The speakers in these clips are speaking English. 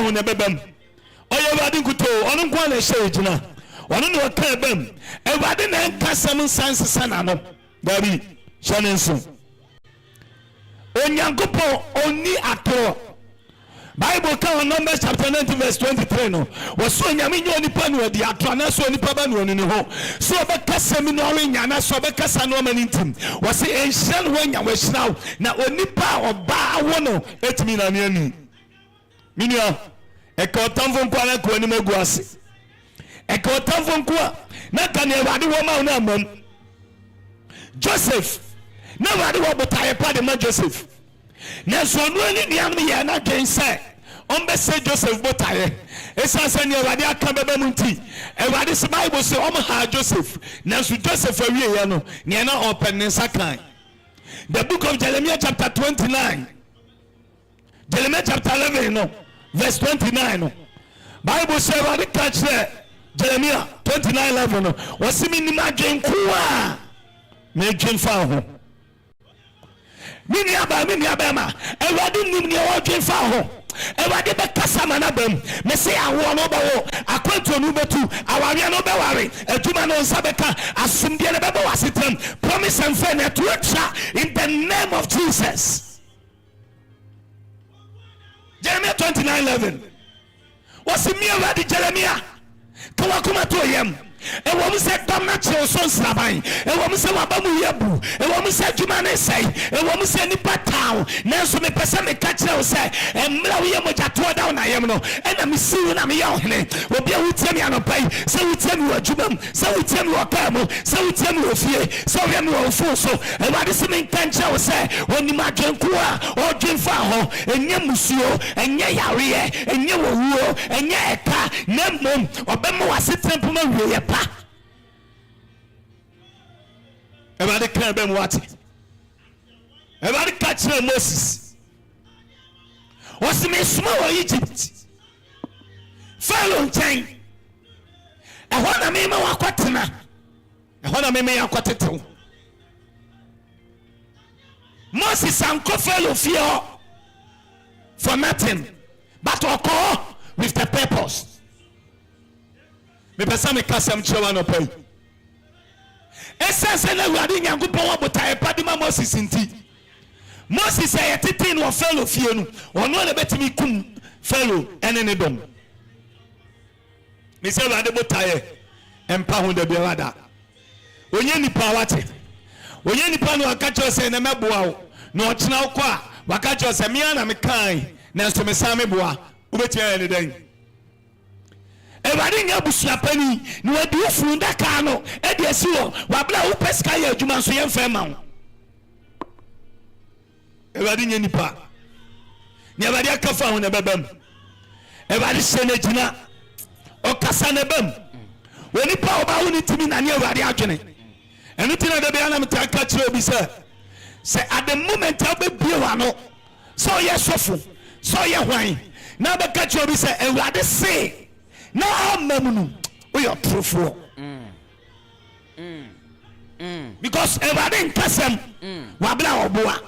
ho ne bebam oye wadi nkuto ono nko na hye gina ono ne waka bam ewade na nkasam sanse sana no dabi hyanenso onyankopo oni atoro Bible can Numbers chapter 19 verse 23 no was so nyame nyo nipa no di atoro na so nipa ba no ni ho so obekasam no nya na so obekasa no mani ntim was say enhye no nya wahiraw na onipa oba awo no etimi na ne ani minua ekotamfo nko na ko ani magu ase ekotamfo nko na kan ewade wo ma na amam Joseph na wade wo botaye pa de ma Joseph na so no ani niam ye na dwen se on be say Joseph botaye esa se ne ewade aka beba munti ewade se Bible say o ha Joseph na so Joseph awie ye no ne na open ne sakan. The book of Jeremiah chapter 29 Jeremiah chapter 11 no verse 29 no Bible say ewade ka kire Jeremiah 29:11 no wasimi ni madwen ko a me dwen fa ho mini aba ma ewade nim ne o dwen fa ho ewade be kasa manabam me say awo no bawo akwanto no betu aware no beware aduma no nsabeka asumdie ne beba wasetem promise and faith in the name of Jesus. Jeremiah 29:11 was me ewade Jeremiah kawakuma to yem e wo se dom na che so nsraban e wo se wabamu yebu e wo se djuma ne sei e wo se nipa taw na so me pese me ka kire wo se emra wo ye moja to down na yem no e na me siwu na me ye ohene obi a wutiam anopai se wutiam wo djumam se wutiam wo kamu se wutiam wo fie se wo me wo fo so e wade se me kan kire wo se woni ma dwenku a o dwenfa ho enye musuo enye yare enye wo wuo enye eka na mom obem wasetempo ma wie pa everybody can be what everybody catch Moses was me small Egypt Pharaoh chain e hona me ma wakwatena e hona me yakwatetew Moses anko Pharaoh fear for nothing but oko with the purpose. Me pesa me kasam chewa no pay essence na wade nyankopon wabotae padima Moses nti Moses ayetete no Pharaoh fie no ono na betimi kum Pharaoh ene ne dom me se wade botae empa ho da biawada onye nipa wate onye nipa no akacho se na meboa wo na ochena wo kwa wakacho se me na me kan na so me sa me boa ubetia ene den ewade nya busuapani ni wadi ofuru ndaka no e de asiwo wabla wo peska ya adwuma so yemfa ma wo ewade nya nipa ni ewade akafa ho na bebam ewade sene gina o kasa na bam woni pa oba wo ni timi na ne ewade adwene eno tina de bia na mtaka kire obi se at the moment I be bia no so ye sofo so ye hwan na be ka kire obi se ewade se na amamunu we are truthful because everything kasem wabla oboa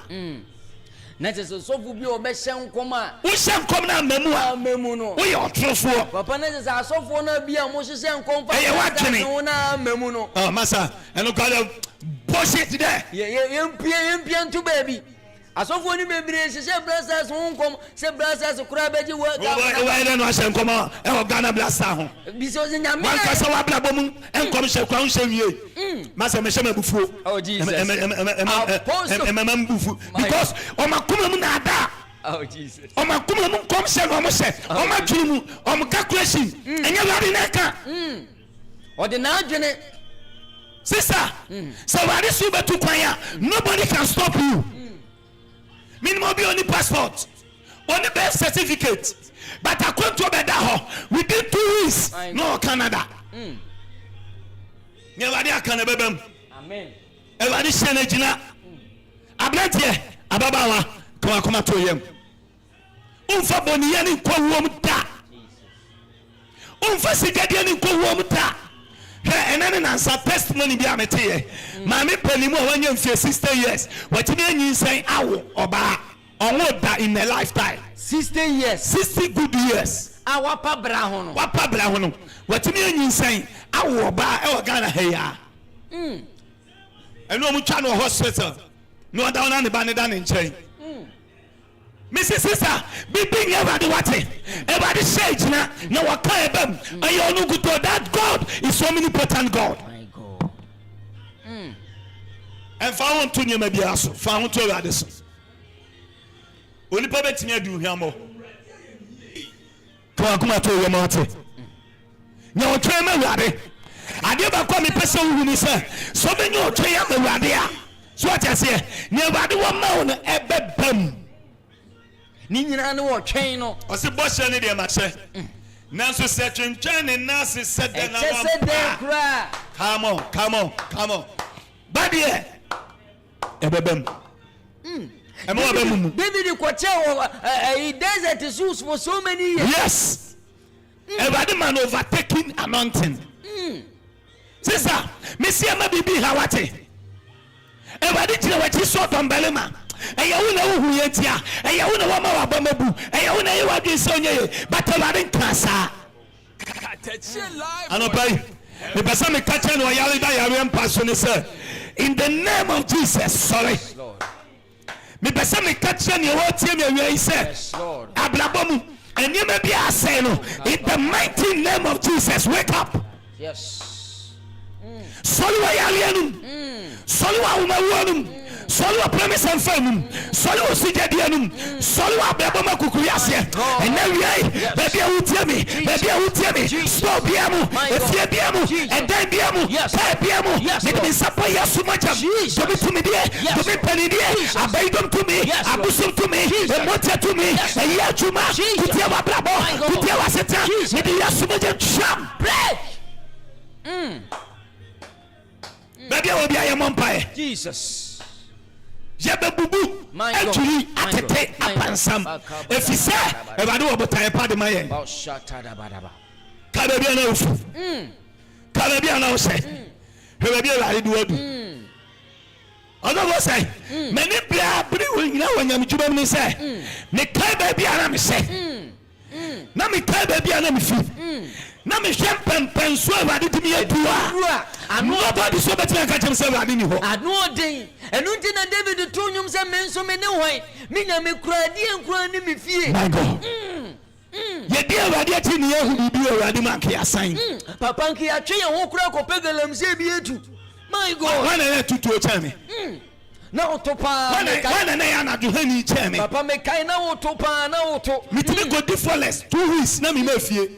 na se so fu bi obehye nkom a wo hye nkom na amamu no we are truthful papa na se asofo na bia mo hye nkom fa na amamu no oh masa eno call bullshit there yempia ntu baby asofo ni bebre se blasters nkom se blasters kura beji wo ga no hye nkom e wo Ghana blaster ho bi so nyame wan kasa wa bla bom enkom hye kwa hye wie masa me hye mabufuo oh Jesus bufu because o makuma mu na ada oh Jesus o makuma mu nkom hye no mo hye o matwiri mu o calculation enye wari na ka o de na adwene sister so wari su betu kwanya nobody can stop you minimum be only passport only birth certificate but according to bedaho within 2 weeks no Canada nyawadi akana bebem amen ewadi shene gina ablantie ababawa kuma to yem umfa boniye ni kwa wom da umfa sigade ni kwa wom da he enane nansa testimony bi amete ye ma me panimu a wanya mfie 60 years watimi anyi nsan awo oba that in a lifetime. 60 years. 60 good years. Awapa brahono. Wapa brahono. Watimi enyinsɛn awo ba e Ghana ha ya. Eno mu twa no hospital. No da ona ne ba ne da ne nkyɛn. Mrs. Sister, bibi everybody wate. Everybody say na waka ebam. Ayo no good that God is so omnipotent God. My God. And found to nyama bia so. Found to everybody so. Oni pa betimi adu hwamo. Kwa kuma to yema wate. Nya otwe ma wade. Ade ba kwa me pese wu ni se. So be nya otwe ya ma wade a. So what you say? Nya wade wo ma wo no ebebam. Ni nyina ne wo twɛn no. Ɔse bɔhyɛ ne deɛ makyɛ. Nanso sɛ twentwɛn ne nase sɛ dɛ na wa. Ɛkyɛ dɛ kura. Come on. Badeɛ. Ebebam. David he desert is for so many years. Yes. Everybody man overtaking anointing. Sister, Missy ama bibi hawate. Everybody jina wachi so tombelema. Eya una hu yetia. Eya una wama wabamebu. Eya una yewa dwesonye. But everybody cancer. Anopai. Me pesa me kacha no yale da yare mpaso ne say. In the name of Jesus, sorry. Me pesa me kacha ne wo tie me awie say. Ablabomu. And you may be saying, in the mighty name of Jesus, wake up. Yes. Solwa yalianum. Solwa umawanum. Solwa promise and firm. Solwa sijadianum. Solwa beboma kukuyase. And now baby I will tell me. Stop biamu. Efie biamu. And then biamu. Kai biamu. Make me support yasumajam. To be to me dear. To be penny dear. Abaidum to me. Abusum to me. Emote to me. Yachuma. Kutiawa brabo. Kutiawa seta. Maybe yasumajam sham. Pray. Baby I will be a vampire. Jesus. Bubu actually atete apansam efise ebade wo botaye pade maye kabe bia na ofu kabe bia na ose hebe bia la do adu ono go say many bia bri wo nyina wanyam juba mi say me kabe bia na me say na me kabe bia na me fi na me hwempempen so ebade timi adua nobody so better catch himself ebade ni ho anu odin enunti na David to nyum se menso me ne hwan me nya me kuradi enkura ni me fie. My God. Ye dia wadi ati ni ehu bibi wadi manke asan. Papa nki atwe ye ho kura ko pegalam se bi etu. My God. Wana na tutu o chame. Na otopa. Wana na ya na do hani chame. Papa me kai na otopa na oto. Mitimi go difference 2 weeks na me mafie.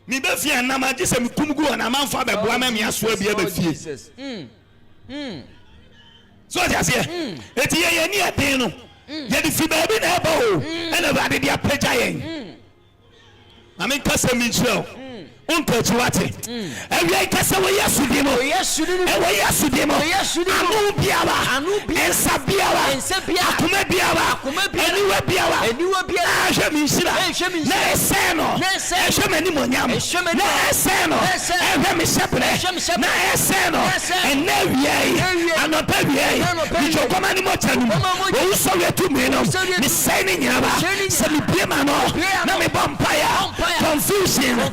Me be fie na ma gese me kumgu na manfa be boa ma me aso bia be fie. So just here. Eti ye ni aden no. Ye di fi ba bi na eba o. E na ba de dia peja yen. Amen kasa mi chiro. Unka chiwate. Ewe kasa wo Yesu di mo. Yesu di mo. Ewe Yesu di mo. Anu biawa. Ensa biawa. Akuma biawa. Eniwe biawa. Ahwe mi shira. Na eseno. Ehwe mani monyam. Na eseno. Ehwe mi shebre. Na eseno. Enewie. Anopa wie. Mi chokoma ni mo chanu. O so wetu mi no. Mi sai ni nyaba. Se mi biema no. Na mi bompire. Confusion. No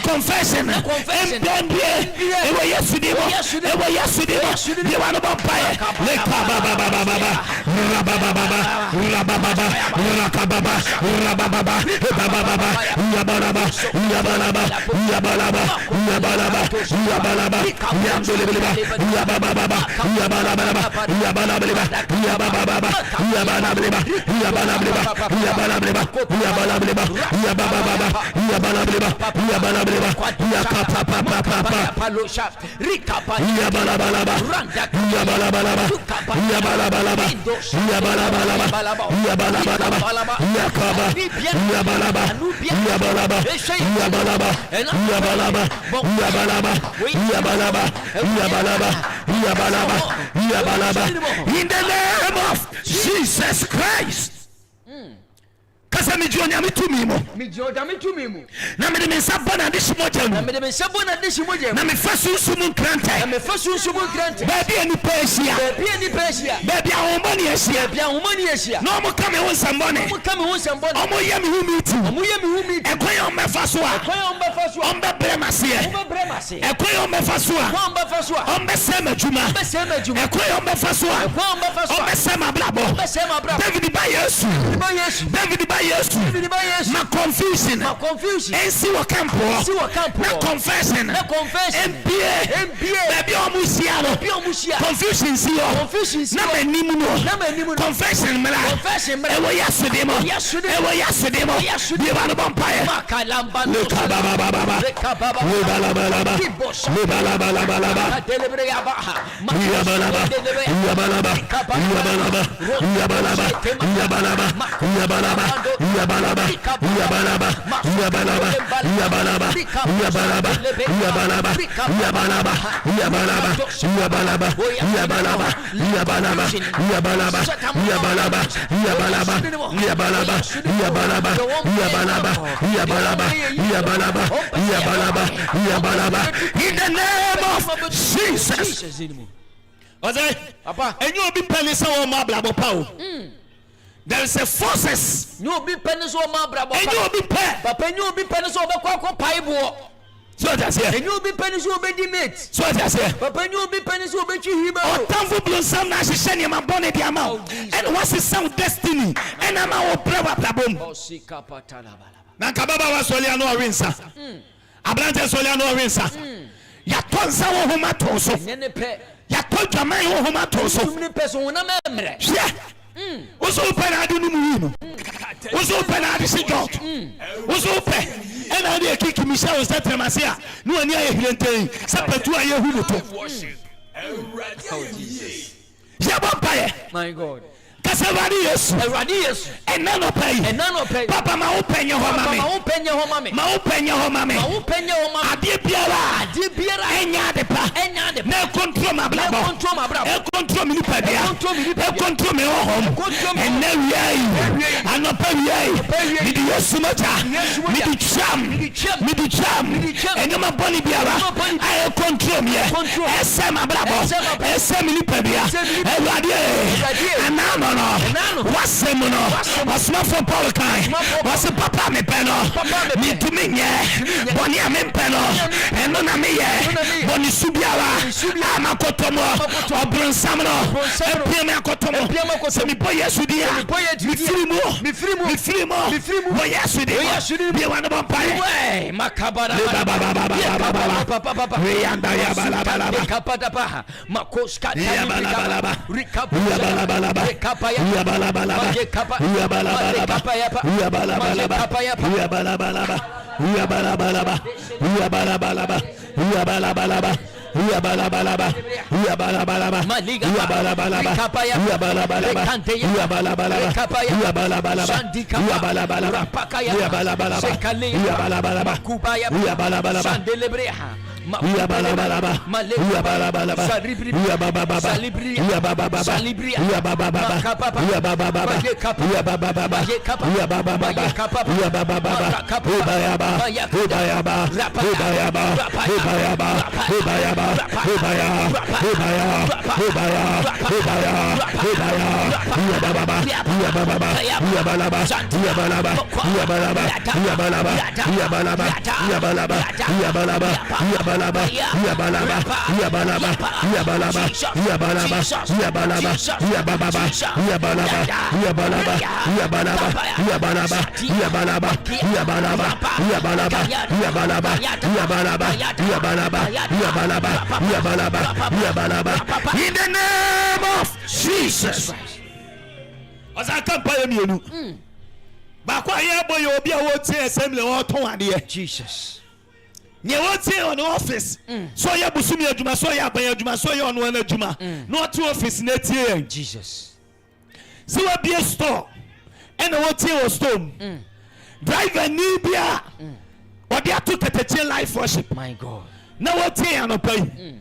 confession. Ewe Yesu dimo. Ewe Yesu dimo. You want to vampire. Leka baba baba baba. Raba baba baba. Raba baba. Raka baba. Raba baba. Baba baba. Yabalaba. Yabalaba. Yabalaba. Yabalaba. Yabalaba. Yamduleba. Yababa. Yabalaba. Yabalaba. Yababa. Yabalaba. Yabalaba. Yabalaba. Yabalaba. Yababa. Yabalaba. Yabalabalaba, yakapapapapa, rikapa, yabalabalaba, yabalabalaba, yabalabalaba, yabalabalaba, yabalabalaba, yakaba, yabalaba, yabalaba, yabalaba, yabalaba, yabalaba, yabalaba, yabalaba, yabalaba, in the name of Jesus Christ. kasa me onyame tumi mo me onyame tumi mo na me de me nsa bɔ na de shimoja mu na me de me nsa bɔ na de shimoja mu na me fa sunsun mu nkranta na me fa sunsun mu nkranta baabi ani Persia baabi ahomani ahyia na ɔmo ka me ho nsɛmbɔne ɔmo yɛ me hu meeting ɛkwan a ɔmbɛfa so a ɔmbɛbrɛ m'aseɛ ɛkwan a ɔmbɛfa so a ɔmbɛsɛ m'adwuma ɛkwan a ɔmbɛfa so a ɔmbɛsɛ m'abrabɔ David ba Yesu ma confusion ɛnsi wɔ kampo na confession MPA baabi a ɔmo hyia no confusion si hɔ na m'anim no confession mmra ɛwɔ Yesu mo bieba no bɔ mpaeɛ in the name of Jesus. Ozai, and you be penny so ma blah blah. There is a forces. You be penny so ma blah blah. And you be pen. Papa, you be penny so ba paibo. So that's here. And you be penny so be dimate. So that's here. Papa, you be penny so be chihiba. Oh, tamfo blue some na shishani ma bone di ama. And what's the sound destiny? And ama o blah blah boom. Na kababa wa solia no rinsa. Ablante solia no rinsa. Ya tonsa wo homa tonso. Ya tonja man wo homa tonso. Yeah. Uso pe na adu numu no. Uso pe na adu si jot. Uso pe. And I dey kick me show start to masia. No ani aye hilenten. Sapetu aye hu to. Ya bampaye. My God. Kasawari Yesu. And none of pay. Papa ma open your home. Ma open your home. Adibiara. Enya depa. No control my blabber. No control me padia. No control me home. And now we are not pay. Me do Yesu macha. Me do cham. And my body biara. I control me. Essa my blabber. Essa me padia. And now what's the mono? What's my for Polikai? What's the papa me peno? Me to me, Bonia me peno, and none me, Boni Subiara, Amakotomo, or Brun Samano, Pima Kotomo, Semi Poyasudia, me free more, yes, we did. Be one of our pie, Macabara, Capatapa, Makoska, in the name of Jesus. As I come by you, but why boy you be a word say assembly or to Jesus. You won't say on office. So you busumi adwuma, so you ban adwuma, so you on one adwuma. No to office net here. Jesus. So we be a store. And what you store. Driver Nibia. Or they are to Katakyie life worship. My God. Now what you no pay.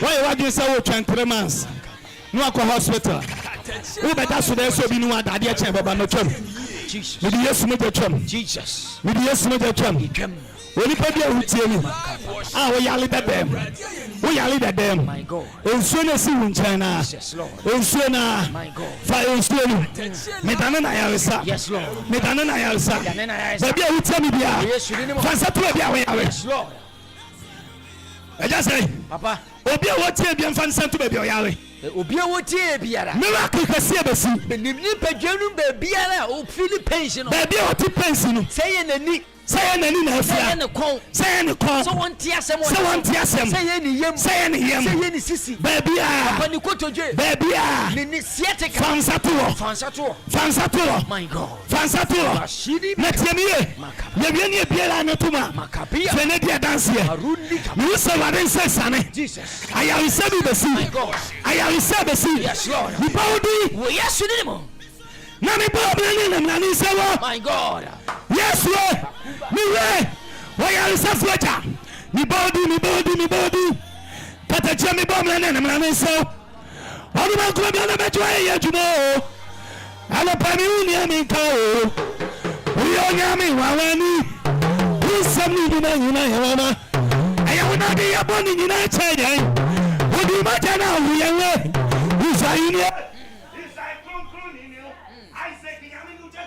Why you want say we 23 months? No akọ hospital. Who better so there so be no adade e chen baba no twam. Jesus. Me yes me dey twam. Jesus. Me yes me dey twam. Oni pa bi ahutie ni. Ah, we yale bebem. We yale bebem. My God. Ensuo na si wunchen na. Yes Lord. Ensuo na. My God. Fa ensuo ni. Me dane na yaresa. Yes Lord. Me dane na yaresa. Baby ahutie mi bia. Fa sa to bia we yare. Yes Lord. I just say, Papa, obi a wotie bia mfa nsanto baby o yare. Obi a wotie biara. Miracle kase besi. Ni padwanu ba biara o Philippines no. Baby o ti pensi no. Say ye nani. Say any na afia. Say any con. So one tiasem. So one tiasem. Say any yem. Say any yem. Say any sisi. Baby ah. Papa ni kotoje. Baby ah. Ni siete ka. Fansato. My God. Fansato. Netemie. Ye ni biela na tuma. Makapia. Fene dia dance here. You say what they say sane. Jesus. I will say besi. My God. I will say besi. Yes Lord. Ni bawdi. We yes ni mo. Na me bawdi na ni say what? My God. Yes we. Me we. Why are you so fletcher? Me bawdi. Katakyie me bom na ni say. Onu man ko bi na be twa ye jumo. Ala pa mi uni ami ka o. Uyo nyami wawani. Usami di na nyina yawana. Aya wona de ya boni nyina cheje. Odi ma jana uye we. Usaini. Isai konkru ni no. I say nyami nu je.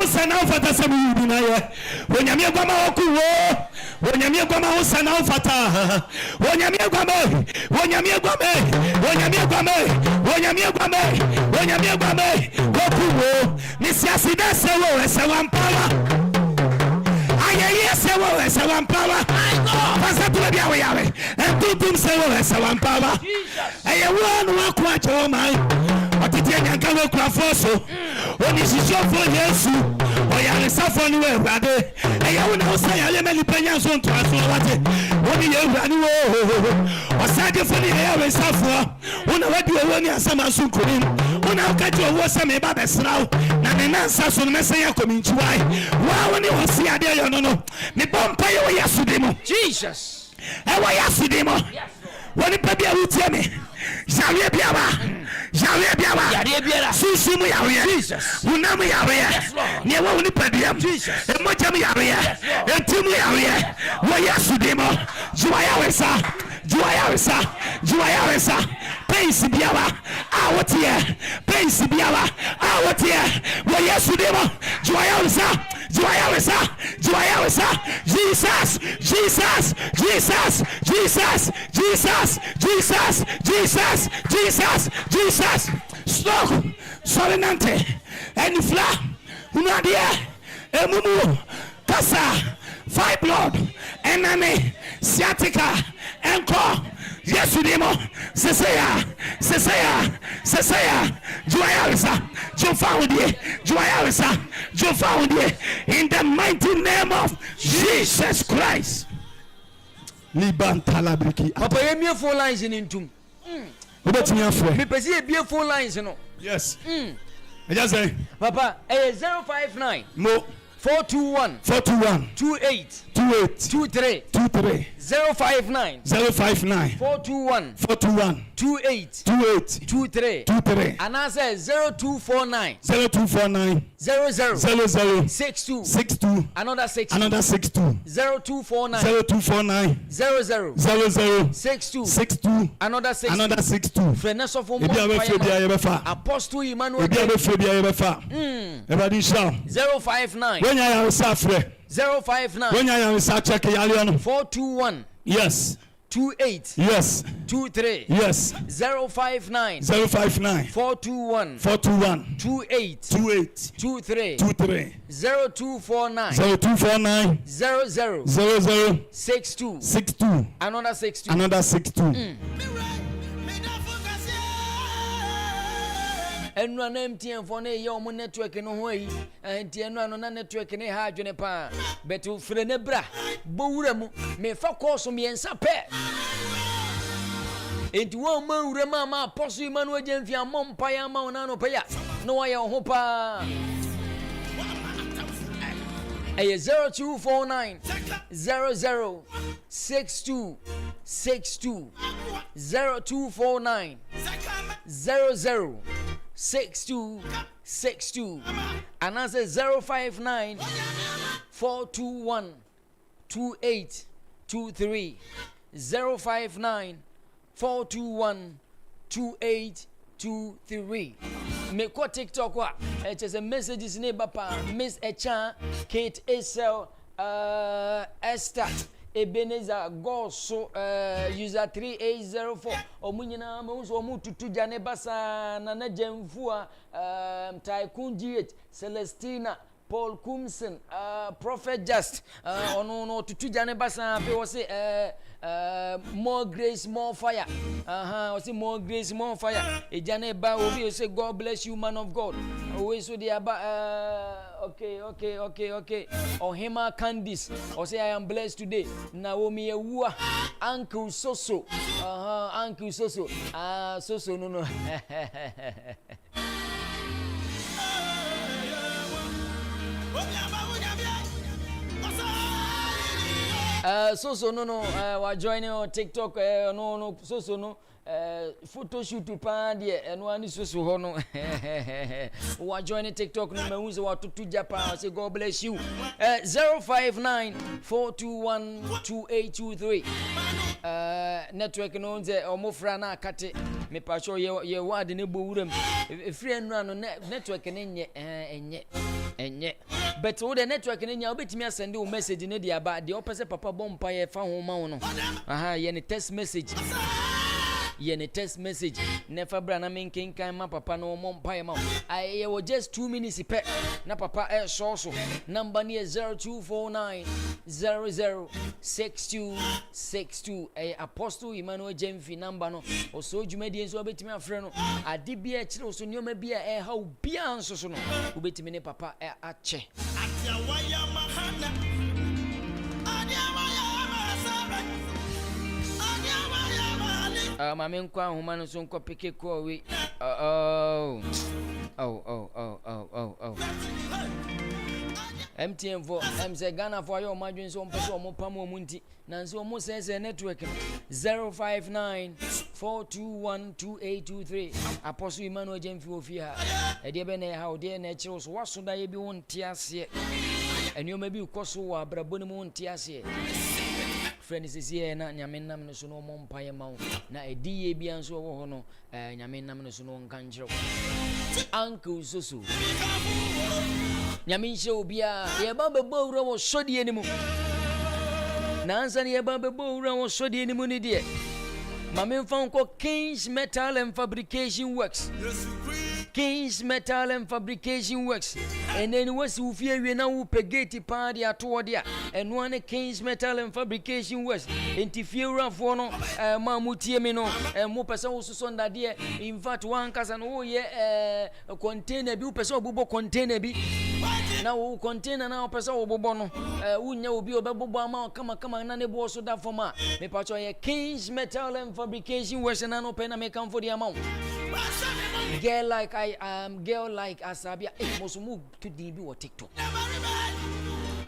Usana ufata sabu di na ye. Wonyami agwama okuwo. Wonyami agwama usana ufata. Wonyami agwama okuwo. Misiasi da sewo esewampawa. Ayeye sewo esewampawa. Pasa tu bia we yawe. Entutum sewo esewampawa. Eye wonu akwa cho mai. Otiti nyanka we kwa foso. Oni sisho fo Yesu. Oyare safo ni we urade. Eye wona osaya le meli penya so nto aso wate. Oni ye urade wo. Osade fo ni ye we safo. Ona wadi owo ni asama so nkonim. Ona okaji owo se me ba besrawo. Na ne nansa so no mese ya kominchiwai. Wa woni hosi ade yo no. Me bompa ye wo Yesu demo. Jesus. E wo Yesu demo. Woni pa bia wutie me. Jawe biawa. Yare biara. Susu mu yawe. Jesus. Unam yawe. Ne wo ni padiam. Jesus. E moja mu yawe. Enti mu yawe. Wo Yesu demo. Juwa yawe sa. Pensi biawa. Awotie. Pensi biawa. Awotie. Wo Yesu demo. Juwa yawe sa. Jesus. Stop. Solenante. And fla. Unadia. Emumu. Kasa. Five blood. Enemy. Sciatica. Encore. Yesu demo. Sesaya. Jufaudie. In the mighty name of Jesus Christ. Liban talabriki. Papa ye me phone lines in ntum. Obetimi afre. Me pese ye be phone lines no. Yes. I just say. Papa 059. Mo. 421 28 23 059 421 28 23 and I say 0249 00 62 another 62 0249 00 62 another 62 Freneso for Apostle Emmanuel 059 when I am suffering 059 when I am check 421 yes 28 yes 23 yes 059 421 28 23 0249 00 62 another 62 enu ana MTN phone ye omo network no ho yi enti enu ano na network ne ha adwene pa betu fre ne bra bowura mu me fa course me ensa pe enti wo ma wura ma Apostle Emmanuel Jemfi amom pa ya ma ona no pa ya no wa ye ho pa 0249 00 6262 0249 00 6262 and I say 059 421 2823 059 421 2823. Me ko TikTok wa it is a messages neighbor pa Miss Echa Kate Esel Esther Ebenezer Goso user 3804 omunyina mo so mu tutu jane basa na na jemfua Tycoon GH Celestina Paul Kumsen Prophet Just ono tutu jane basa pe wo say more grace more fire wo say more grace more fire e jane ba obi o say God bless you man of God we so dey aba okay Ohima Candice or say I am blessed today Naomi Ewua Uncle Soso Uncle Soso Soso no Soso no wa joining on TikTok no Soso no photo shoot pa de no ani Soso ho no wa joining TikTok no me use wa tutu Japan say God bless you 059 421 2823 network no nze omofra na akate me pa show ye word ne bo wuram free no network ne enye but wo the network ne nya obetimi asende o message ne dia ba de opese papa bompa ye fa ho ma wo no ye ne text message never bra na menken kan ma papa no mo mpa ye ma I was just 2 minutes pe na papa so number near 0249 006262 Apostle Emmanuel Jemfi number no o so dwumadi enso obetimi afre no ade bia kire so nyoma bia ha obia nso so no obetimi ne papa ache mame nkwa homa no so nkọ peke ko we MTN for MC Ghana for your margin so mpese o mo pam o munti na so mo sense network 059 421 2823 Apostle Emmanuel Jemfi ofia e de be na ha o de na kire so waso da ye bi won tiase enioma bi ukoso wa abraboni mu won tiase friends is here na nyame nam no so no mo mpaye ma na ediye bia nso wo ho no nyame nam no so no nka njiro Uncle Soso nyame nche obia ye ba bebo wura wo sodie ni mu na ansa ne ye ba bebo wura wo sodie ni mu ni de mame mfa nko Kings Metal and Fabrication Works Kings Metal and Fabrication Works and then was ufie we na wo pegeti pa de ato de a eno ane Kings Metal and Fabrication Works enti fiewra fo no ma mutie me no mo pese wo so ndade in fact wan kasa no wo ye container bi wo pese obobo container bi na wo container na wo pese obobo no wunya obi obebobo ama kama na ne bo so da forma me pa cho ye Kings Metal and Fabrication Works na no pe na me kan for the amount girl like girl like Asabia mosumu to DB or TikTok.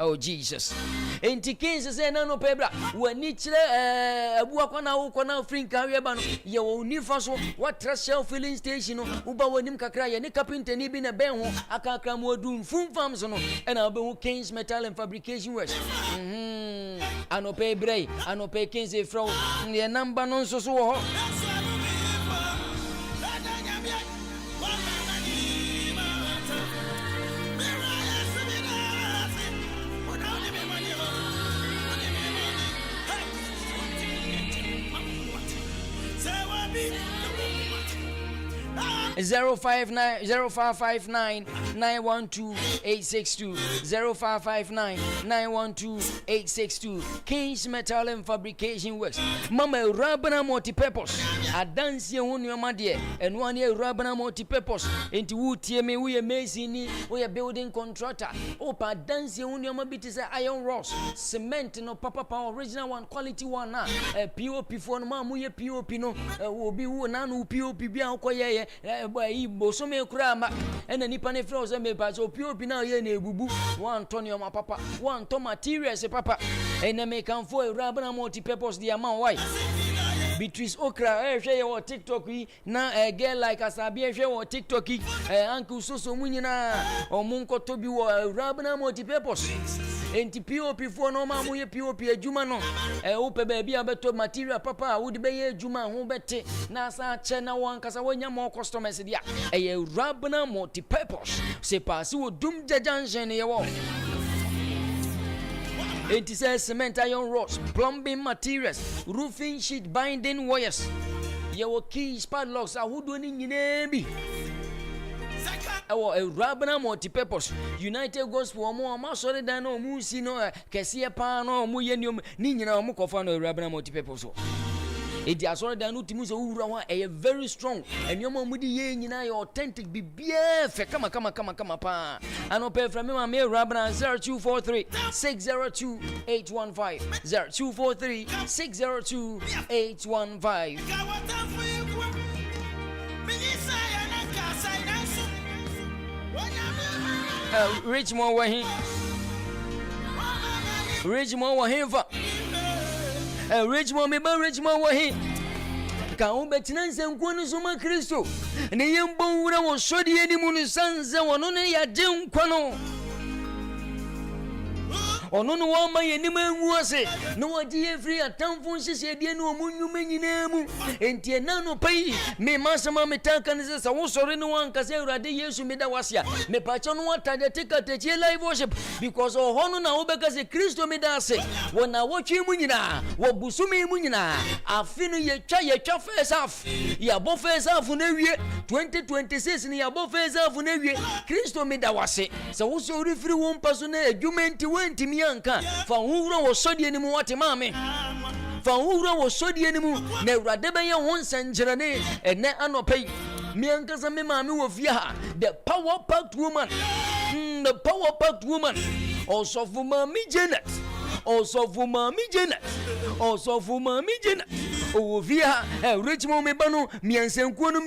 Oh Jesus. Enti Kings say na no pebra wani kire abu akwana wo kwana Africa we ba no ye wo ni fa so what treasure filling station no uba wanim kakra ye ni carpenter ni bi na ben ho akakra mo dum fum fam so no e na be ho Kings Metal and Fabrication Works ano pebra ano pe Kings e fro ye number no so so ho 0559 912 862 0559 912 862 Kings Metal and Fabrication Works. Mama Rabana multi-purpose. A dance ye on your mother and 1 year Rabana multi-purpose. Into wood me we amazing we are building contractor. Opa dance ye on your mobit iron rods, cement no papa original one quality one na POP for mamu ye POP no will be one POP be boy bo so me krama and nipa ne fro say me pa so POP na ye na ebubu one ton your papa one ton materials papa and me can for Rabana multi-purpose the amount why Beatrice Okra share your TikTok na a girl like Asabi share your TikTok uncle so munyina or munko to be Rabana multi-purpose enti POP for no ma moye POP adwuma no ope ba bia beto material papa wo de be ye adwuma ho bete na sa che na won kasa wonya more customers dia Rabana multi-purpose c'est pas si wo dum jajanjen ye wo it says cement iron rods, plumbing materials, roofing sheet, binding wires. Your keys, padlocks, are who doing in Navy. Our Rabana multi-purpose, United Gospel, more sorry than no musino, Cassia Pano, Muyenium, Nina Mukofano, Rabana multi-purpose. It is already done to a very strong and your mom with the yen authentic be come pa. I know pay from me, Rabana 0243 602 815 0243 602 815. Richmond Wahin for Richmond, me ba Richmond Wahin. Ka betina nsenko no so ma Kristo. Ne yembo wura wo sodi enimu no sanze wono ne ya de nkwa no. Ono no wa ma yenim anwu ase. No wadi efri atamfo nhyehyɛ de no omunnwuma nyina mu. Enti na no pai me masama metaka ne se wo sori no wankasa Awurade Yesu me da wasia. Me pa cho no watade Katakyie live worship because ohono na wo beka se Kristo me da ase. Wona wotwe mu nyina, wo busumi mu nyina. Afi no ye twa first half. Ya bo first half na wie 2026 ni ya bo first half na wie. Kristo me da wase. Se wo so refiri wo mpaso na adwumenti wantimi yanka fa wura wo sodi enimu wate maame fa wura wo sodi enimu na Awurade be ye ho nsangyerane ene anopai me ankasa me maame wo fie ha the power packed woman also for Mami Janet o fie ha Richmond me ba no miansenkuo no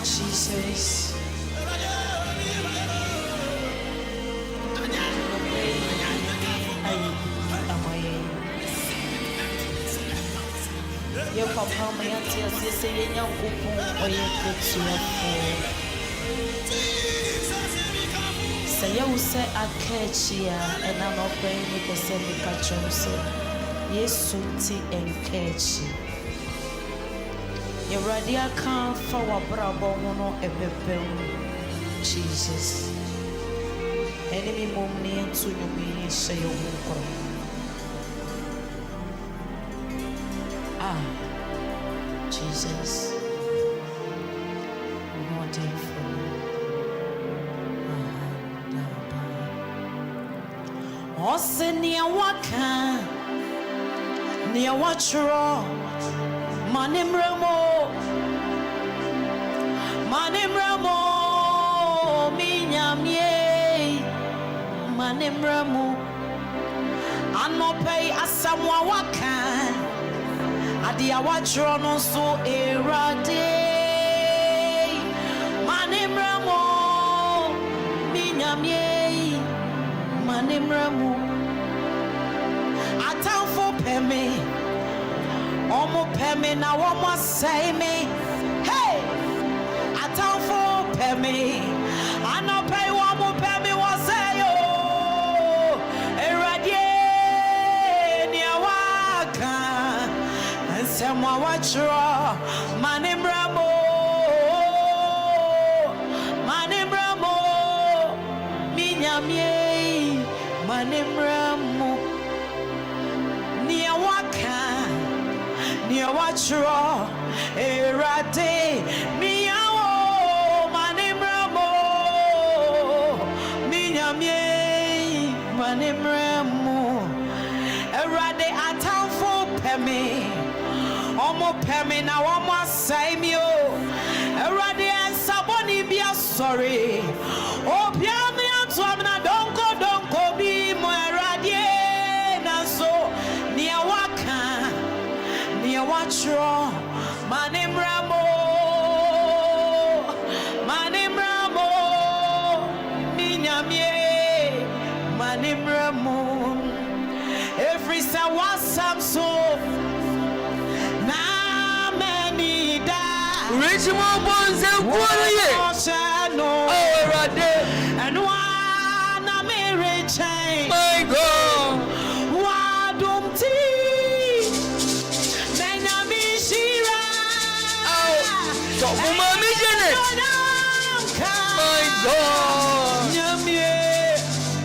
Jesus. Your papa, my auntie, say, young people, or your kids, say, you say, I catch ya, and I'm not praying because I catch you. Yes, Suti and catch you. Your radio can't forward bravo mono Jesus. Enemy mom near to you be say your Jesus. What if near waka near what raw Manim Ramo Minyamye Manim Ramo Anope Asamwa Wakan Adia Watrono so erade Manim Ramo Minyamye Manim Ramo Atamfo Peme Omo peme na womo say me hey atamfo peme anope womo peme wo say yo eradie ni awaka nsema wachro manimramo Minyamye Manimramu Nia Waka Nia Wachro Erade Miao Manimramu Minyamye Manimramu Erade Atamfo Pemi Omo Pemi na Omo Saimio Erade Saboni Bia sorry Oh Piami Antoamna Don't go be mo Erade na so Nia Waka Nia Wachro Manimramo Minyamye Manimramo Every sawa samso na many da Richmond Bonze Kuye no Erade and one na mere chain my God Wadumti Menyami Shira So Umami Janet my God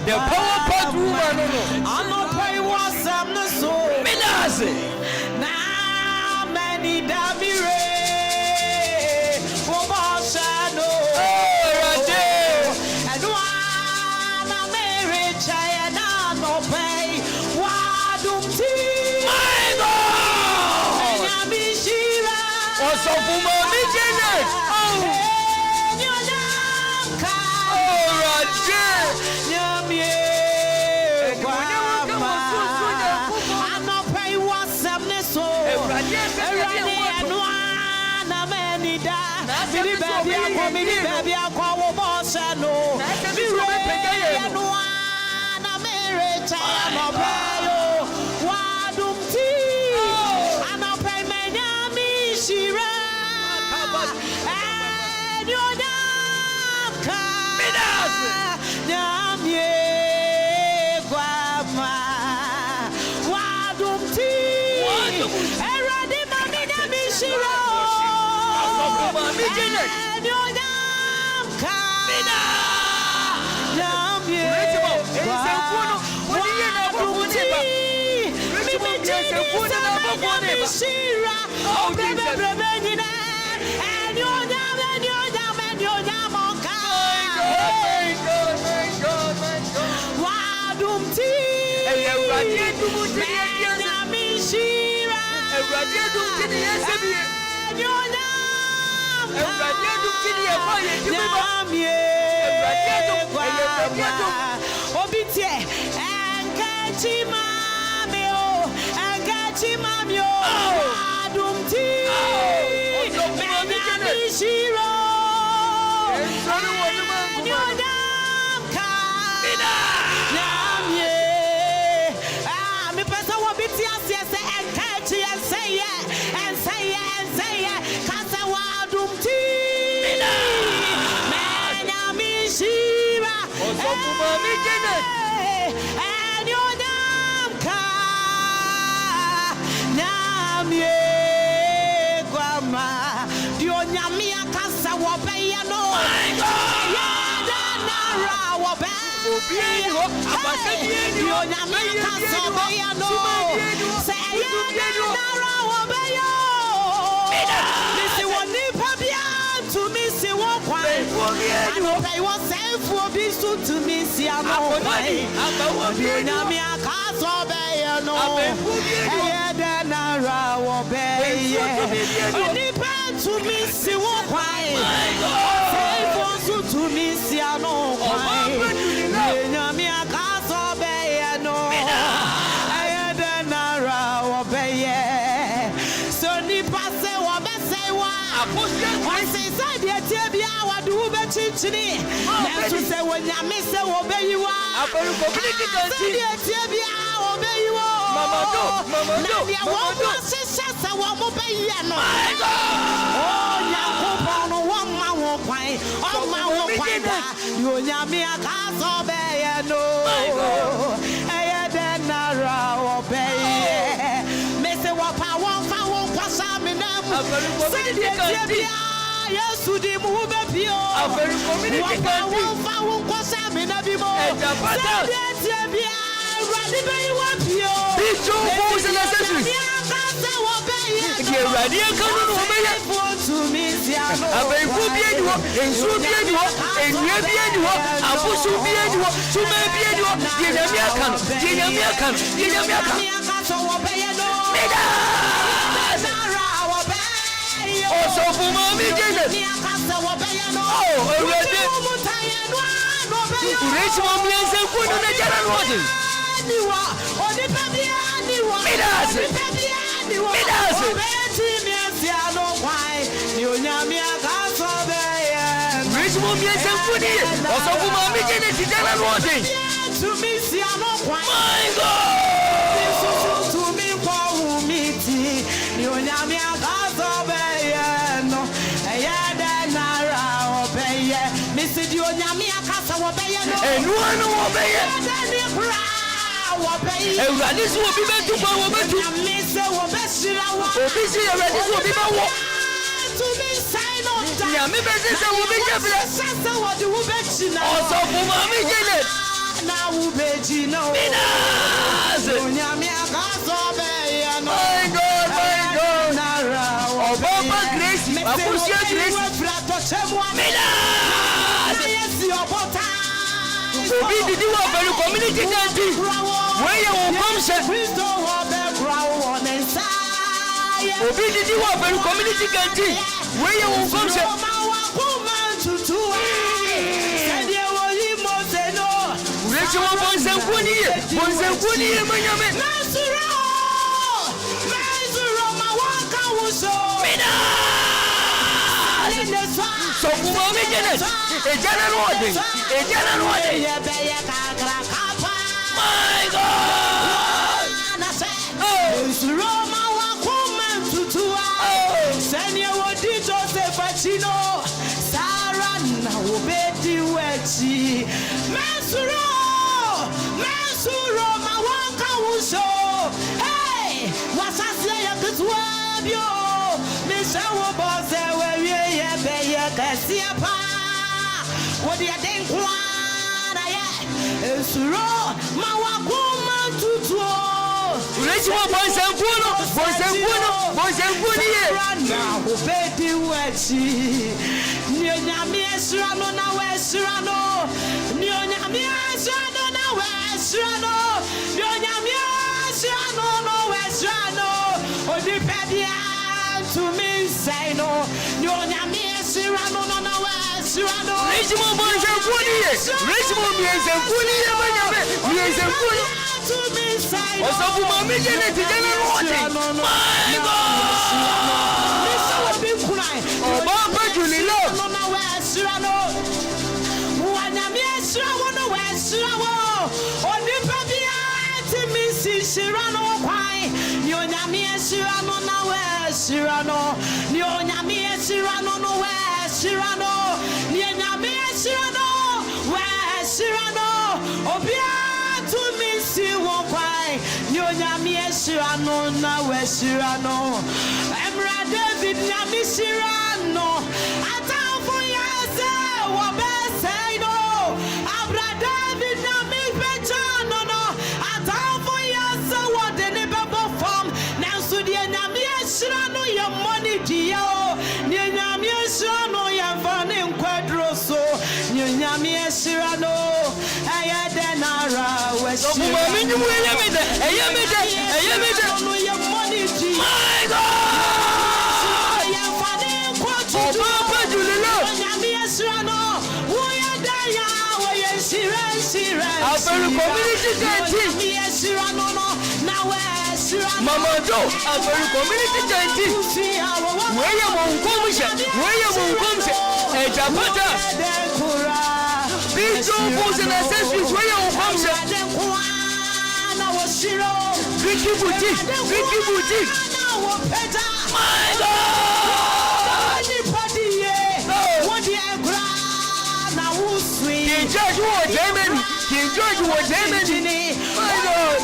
the power part woman I'm not pray was I'm the soul Minase na many damire Obashano Erade and one na mere chayana no pay Wadumti my God Menyami Shira So Umami Janet Very community country. Also for mommy Janet. Oh, already. Rich mommy and some food on the general watching. Rich mommy and some food here. Also for mommy Janet, the general watching. My God. And one obey it. And Radis will be meant to go over to Miss Obisi, and Radis will be my walk. Yammy Bessis will be jealous. Also, for Mammy Janet. Now, Begino. My God, my God. Oh, Papa Grace, I push your Grace. Obi did you have a community country where you will come, sir? Obi did you have a community country where you will come, sir? Rachel Bonsampuni, Miami. So, Mommy Janet, a general warning, My God! Roma woman to Senya Wadito Sepachino, Sarah Nawobeti Wechi, Masuro, Mawaka Wuso, hey, what's I say? I could swab you, Miss Awabose, where you Kasiapa, what do you think? Suro, Mawakuma Tutu. Let's go, boys and now, Betty Wetchy. Nyamia Srano, now Srano. Nyamia Srano, now Srano. Nyamia Srano, no Srano. Or the Pedia to me say no. Nyamia Srano, no Srano. Richmond boys and Woodies. Richmond boys and Woodies. Also, Mommy Janet, my God! Oh, Papa Julie Love. Shirano na Weshirano, Emra David Yami Shirano, Atafu Yase, Wabeseno, Abra David Yami Pechano, Atafu Yase, what the Nibabo form, now Sudia Yami Shirano, your money Gio, Nyami Shirano, your funny quadroso, Nyami Shirano, Ayadenara, Weshirano. My God! Mama Joe, a very community country. Where you won't come, and Japata. These two fools and accessories, where you won't come, Ricky Boutique. My God! King George was Germany. My God!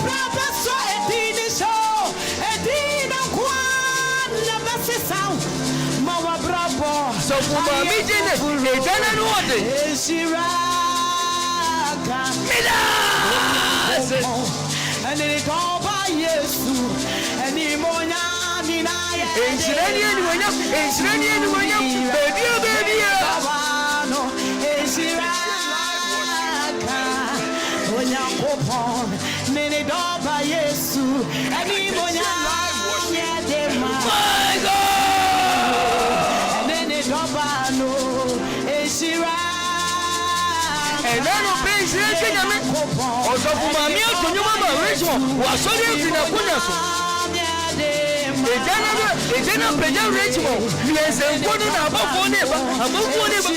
So So for my meeting, they done and what it. And it all by Yesu, and the Mona Nina, it's ready anyway, it's ready anyway, baby, baby, it's Iraka, when you're born, many dog by Yesu, and the Mona, my God, and then it all by no, it's Iraka. And then the place is in a minute. Also, for my meal, to you, Mama, Rachel, was so in a goodness. It's in a pleasure, Rachel. Yes, and one above one neighbor, above one neighbor.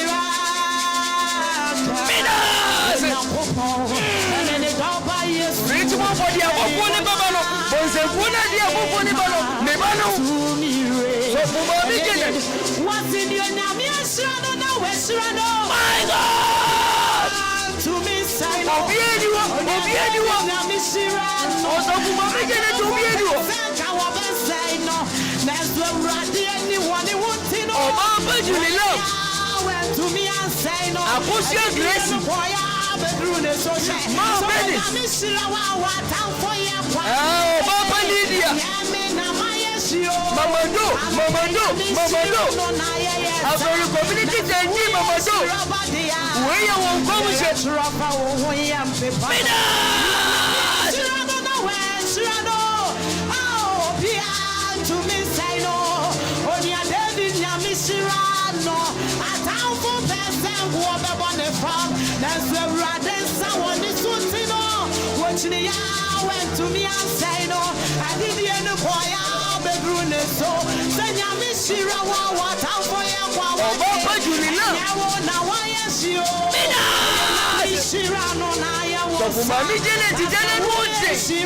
Rachel, for the above one neighbor, was a one idea of one neighbor, Nebano. So, for my beginning, what's in your name? Yes, no, West Rano. My God! To me, sign of anyone, also, for my beginning to be anyone. That's what anyone wants to know. Oh, but you love. To me, I say no. I push your grace. Oh, Papa Lydia. Mama do. After the community, they need Mama do. Where you won't go with your to me, say no. Only a dead in Yamisirano. A town for person who are on the farm. That's where rather someone is to know. Watching the went to me and say no. I did the end of Koya, bedroom so. Then Yamisira, what town for you? What you love? Now I ask you. Yamisirano, Naya was. Mommy didn't say.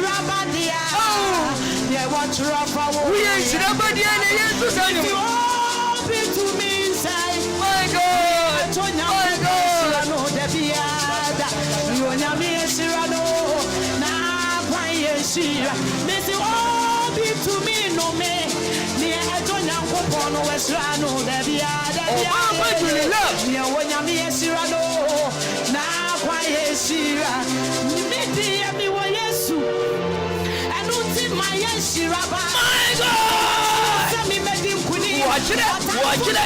Yeah, what you're up for? We ain't somebody and to say you to me, say, my God, my God, I know the Biada, you and Yami Sirano, now, why is she? They say, oh, be to me, no me, near Atonia Popono, West Rano, the Biada, oh, you love me when Yami Sirano, now, why is she? Me, what yes, my God! Watch it. My God!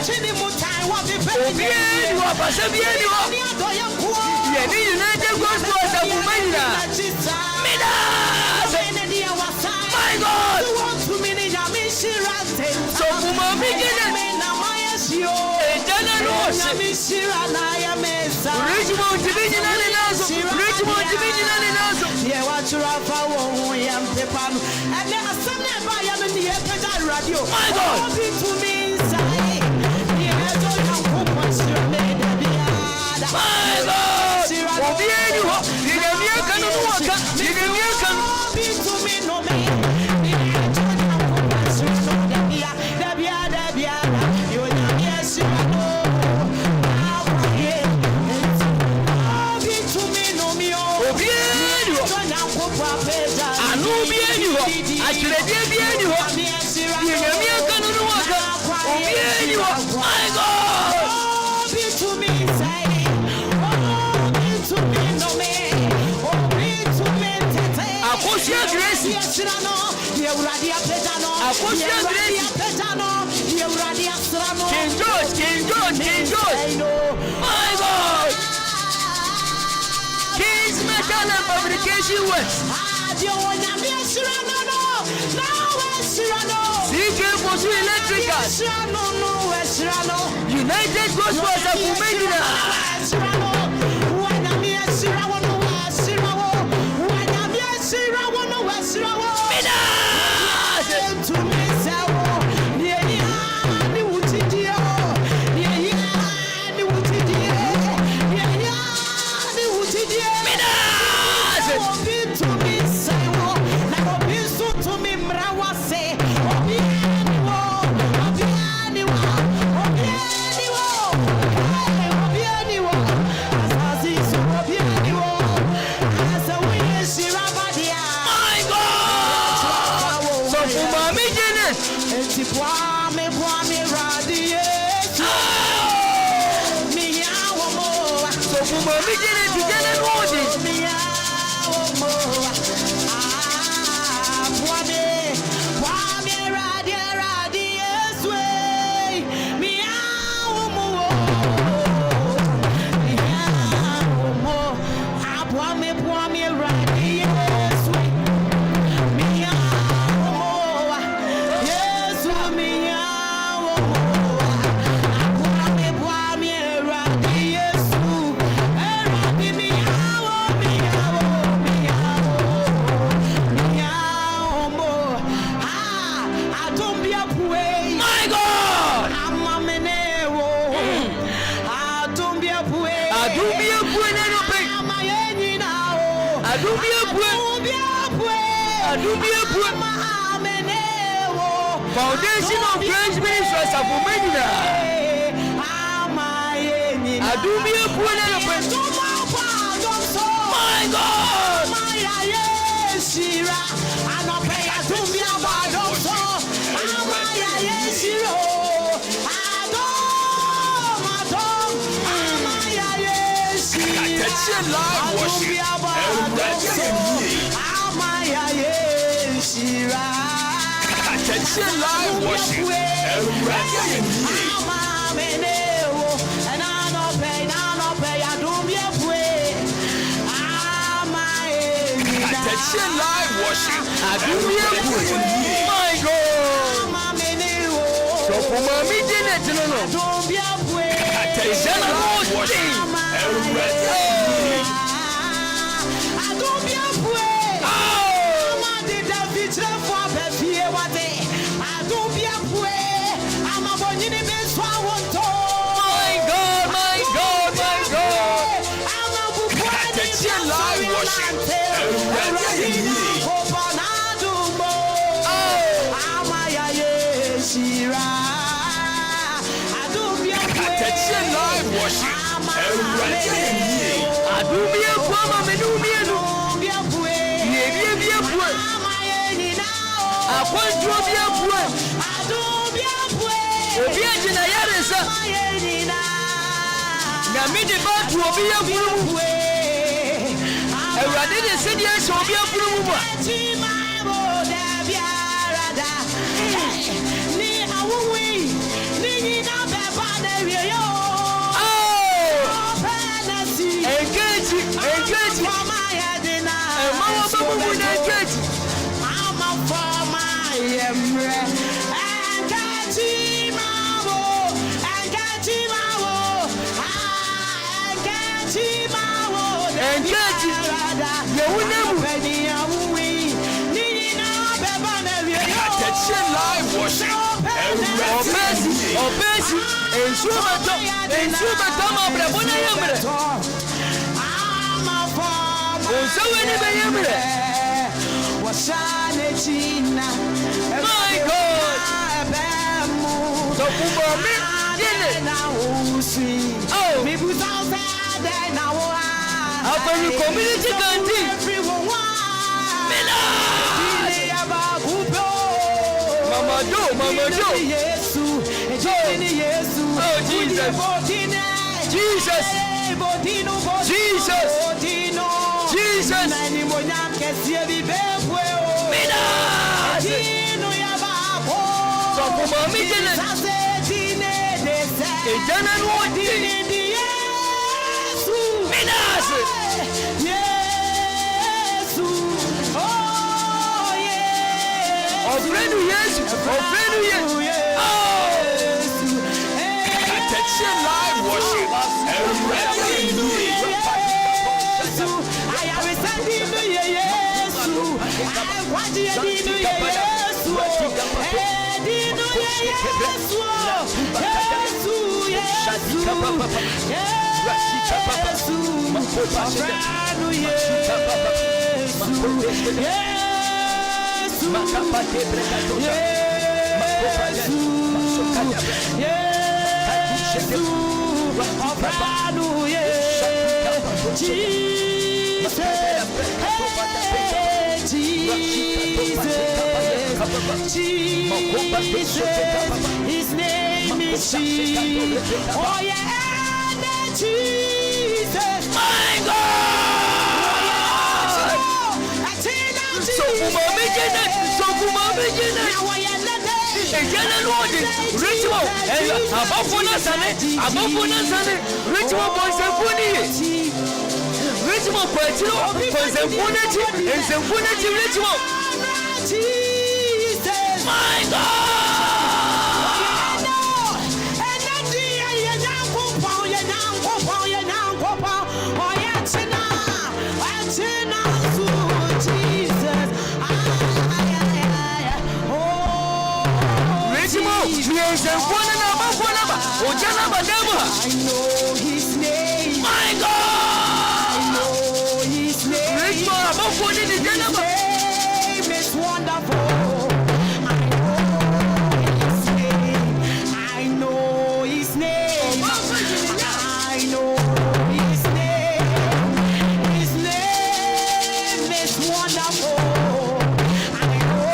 So, yeah, what you're up for, and then a Sunday by the radio. My God! To me, my God! My God! Be to me, say, be to me, no me, be to me, I push your grace. King George. My God! King's Metal and Fabrication Works. CJ Bosu Electrical. United Gospels of Umedina. for mommy didn't begin and Foundation of Grace Ministries of Omega. I do be a poor little person. My God! Attention live worship. Attention live worship. My God. So for mommy didn't know. Attention live worship. His name is Jesus. Oh yeah, Jesus. My God. I know his name. My God. I know his name. His name is wonderful. I know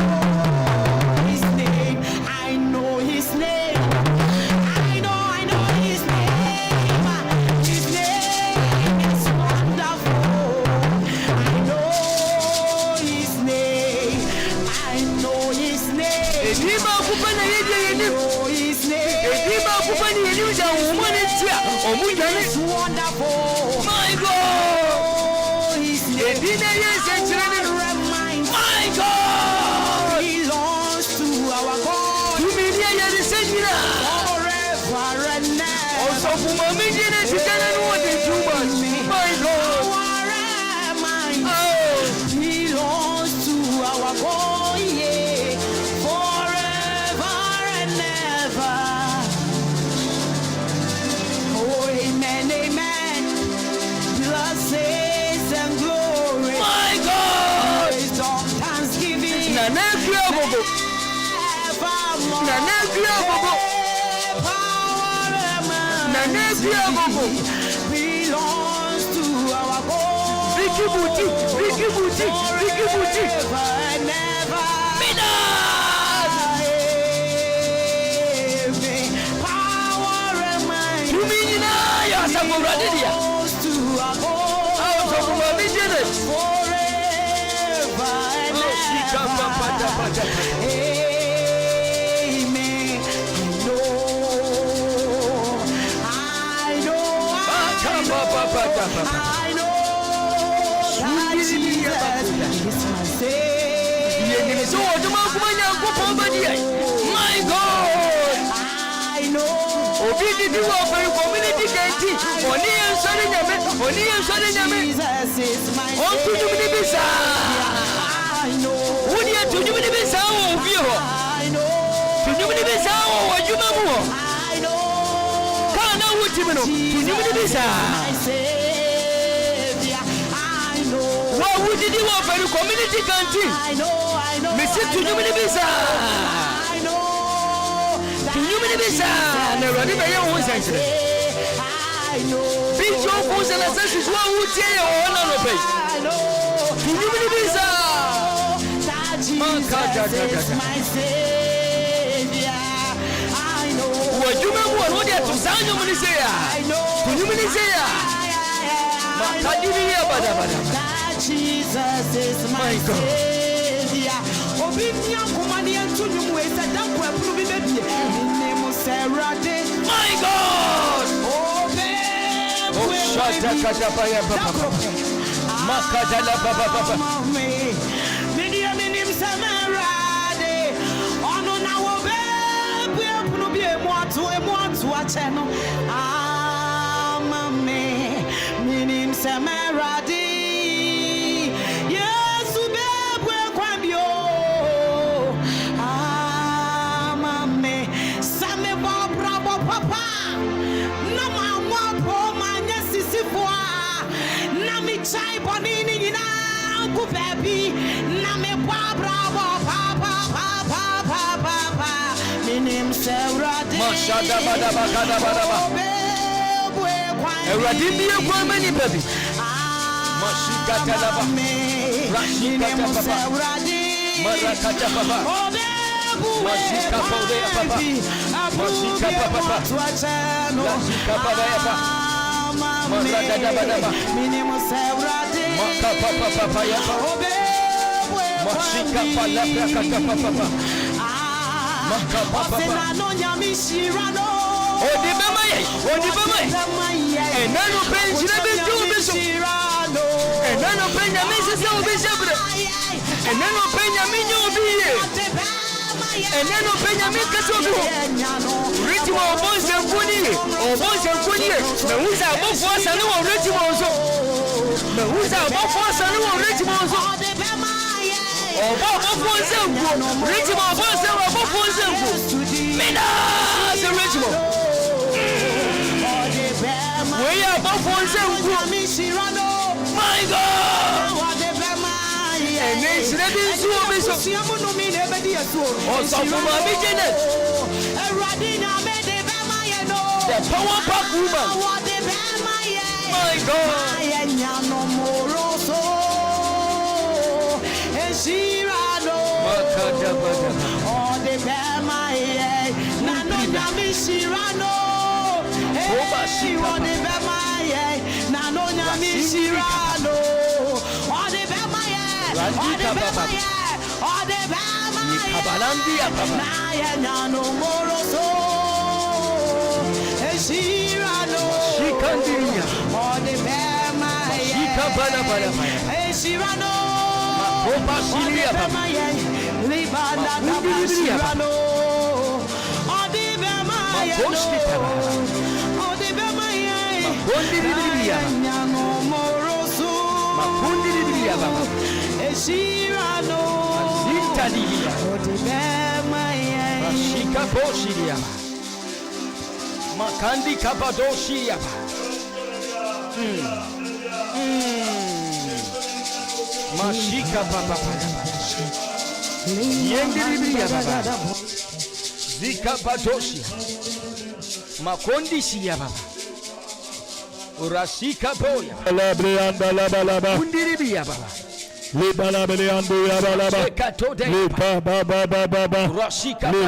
his name. I know his name. His name is wonderful. I know his name. I know his name. Wonderful. My God. His name. My God. Belongs to our God. Forever and ever. My God. Belongs to our God. Yeah. Forever and ever. Amen, amen. Blessings and glory. My God. Praise on thanksgiving. Evermore. Belongs to our God. Forever and ever. I know that Jesus is my Savior. My God, I know. Jesus is my Savior. I know. What would you do for the community canteen? I know. Mr. Tunumibisa. I know. Tunumibisa. Never did my own century. I know. Big Joe Pose and Assassin's one would say, oh, no, no, I know. Tunumibisa. Jesus is my Savior. I know. What you remember what you have to sign your money say? I know. Tunumibisa. That Jesus is my Savior. My God! Mashika palabra katapapa. Odibamaye. Enano penjina bitu bisu. Enano penya misisa ubisebre. Enano penya minyo ubiye. Enano penya mikasa ubiho. Ritmo obonse nkuniye. Na uza abofo asanu wo ritmo nso. Na uza abofo asanu wo ritmo nso. Obo abofo nsengu. Ritmo abofo nsengu. Mina the ritmo. We are abofo nsengu. My God. And it's ready to be so. Also, for my beginning, the power pack woman. My God. Makandi kabadoshi yaba. Mashika papa. Yengiri yaba. Zika badoshi. Makondi shi yaba. Urashika boya. Undiri yaba. Le balabele ando ya balaba. Le ba ba ba ba ba ba. Le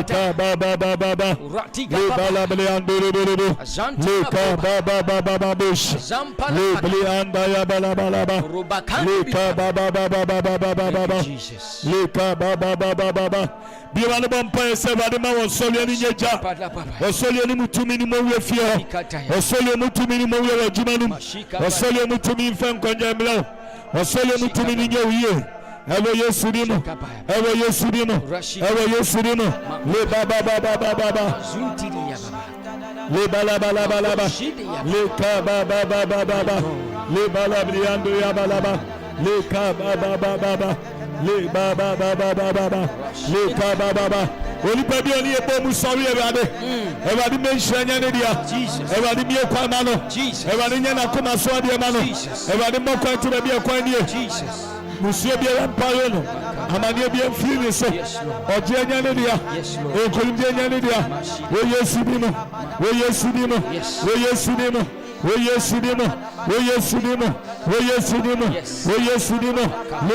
ba ba ba ba ba ba. Le balabele ando le bele. Le ba ba ba ba ba ba bush. Le bele anda ya balaba balaba. Le ba ba ba ba ba ba ba ba ba ba. Le ba ba ba ba ba ba ba. Biwale bompa ese badema wasoli ni nyeja. Wasoli ni mutumi ni mwe fio. Wasoli mutumi ni mwe wajumanu. Wasoli mutumi mfa nkonja mlao. Wasole mutumi ni nyewiye. Ewe Yesu dimo. Le ba ba ba ba ba ba ba. Le ba la ba la ba la ba. Le ka ba ba ba ba ba ba. Le ba la briando ya ba la ba. Le ka ba ba ba ba ba. Le ba ba ba ba ba ba ba. Le ka ba ba ba. Oli pa bi oni ebo mu sori Ewurade. Ewurade me nhyanya ne dia. Ewurade mi ekwa ma no. Ewurade nya na koma so ade ma no. Ewurade mo kwa tira bi ekwa nie. Musuo bi empire no. Amane bi emfiri ne so. Oje nya ne dia. Ekolim je nya ne dia. We Yesu bi no. Le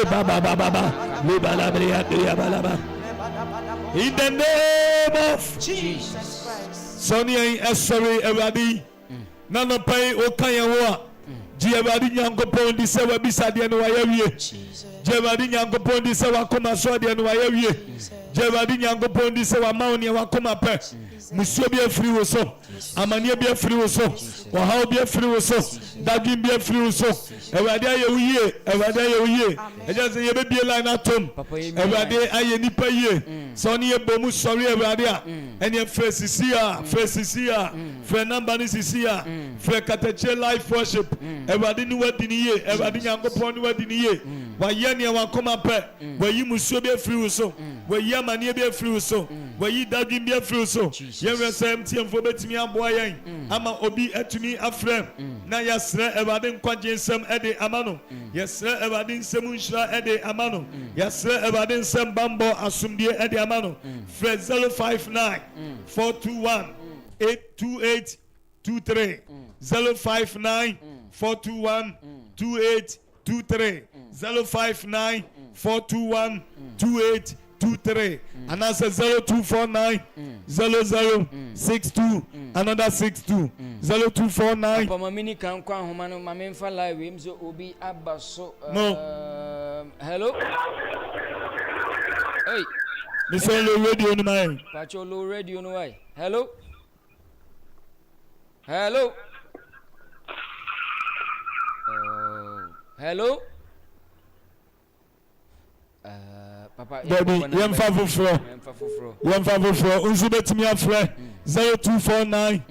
ba ba ba ba ba. Le ba la bria ya ba la ba. In the name of Jesus Christ. Sonny sorry everybody. Nano pay okayawa. Everybody nyankopon di sewa bisade no wayawie. Everybody nyankopon di sewa koma so de no wayawie. Everybody nyankopon di sewa mauni wakoma pe. Musuo bi afiri wo so. Amane bi afiri wo so. Wahaw bi afiri wo so. Dagin bi afiri wo so. Everybody aye wiye. Eja se ye be bi line atom. Everybody aye nipa ye. Sonny ebomu sorry everybody a. Ene face sia. Fe number ni sia. Fe Katakyie life worship. Everybody ni wadi ni ye. Everybody nyankopon ni wadi ni ye. Wa ye ne wakoma pe. Wa yi musuo bi afiri wo so. Wa yi amane bi afiri wo so. Wa yi dagin bi afiri wo so. Ye say mtiemfo betimi aboa yen. Ama obi atumi afrem. Na yasre Ewurade nkwaje nsem ede amano. Yasre Ewurade nsem nhyira ede amano. Yasre Ewurade nsem bambo asumdie ede amano. Fred 059 421 82823 059 421 2823 059 421 2823 and that's 0249 0062 another 62 0249 Papa mini kan kwa homa no mame mfa live wem so obi abaso no hello Hey. Mr. Low radio no man. Pacho low radio no way. Hello. Hello. Hello. Papa. Baby, yam fafufro. Yam fafufro. Unsu betimi afre 0249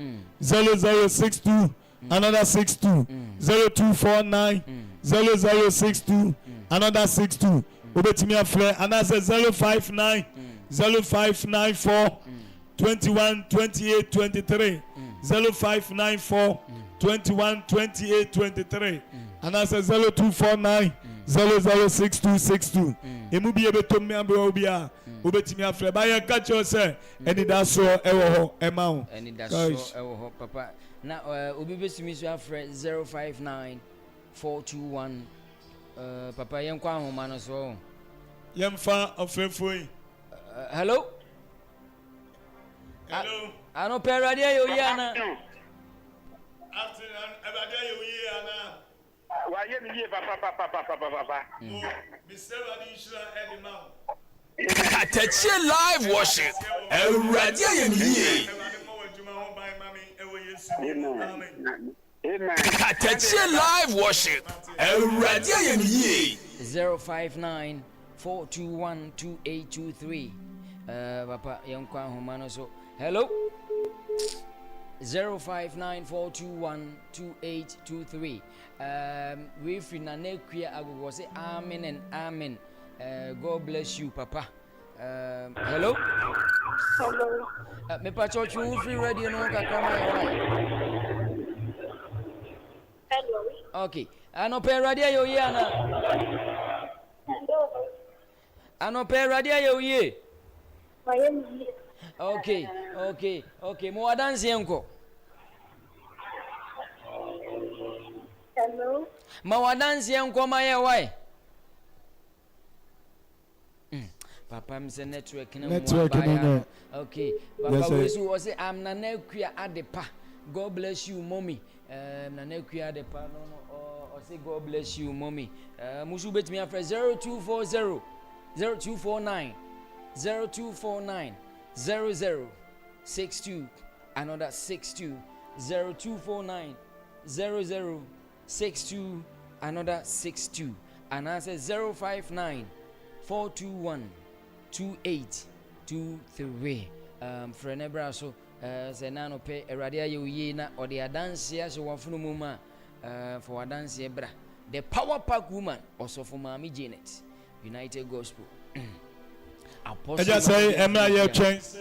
0062 another 62 0249 0062 another 62. Ubetimi afre another 059 0594 21 28 23 0594 21 28 23 another 0249 006262. Emu bi ebetom me abro bia obetimi afre ba ye ka cho se eni da so ewo ho ema ho eni da so ewo ho papa na obi besimi so afre 059 421 papa yen kwa ho ma no so yemfa ofrefoi. Hello. Hello. Ano peradia yo yana. Afternoon ebadia yo yi ana. Why you here, papa? Mr. Adishra Edimau. Katakyie live worship. Awurade ayemie. Amen. Katakyie live worship. Awurade ayemie. 059 421 2823. Papa yankwa homano so. Hello. 059 421 2823. We free na nekia agogo say amen and amen. God bless you, Papa. Hello. Hello. Me pa church you free radio no kakama right. Hello. Okay. Ano pe radio yo ye ana. Hello. Ano pe radio yo ye. Miami. Okay. Mo adansi enko. Hello. Ma wadansi enko ma ye why? Papa mse network na no. Okay. Papa we so say am na nekua adepa. God bless you mommy. Na nekua adepa no or say God bless you mommy. Musu betimi afre 0240 0249 0249 0062 another 62 0249 0062 another 62 and answer 059 421 2823 Frenebra so Zenano pay a radia ye na or the adansia so wafunuma for adansia bra the power pack woman also for Mami Janet United Gospel. I just say Emma ye chance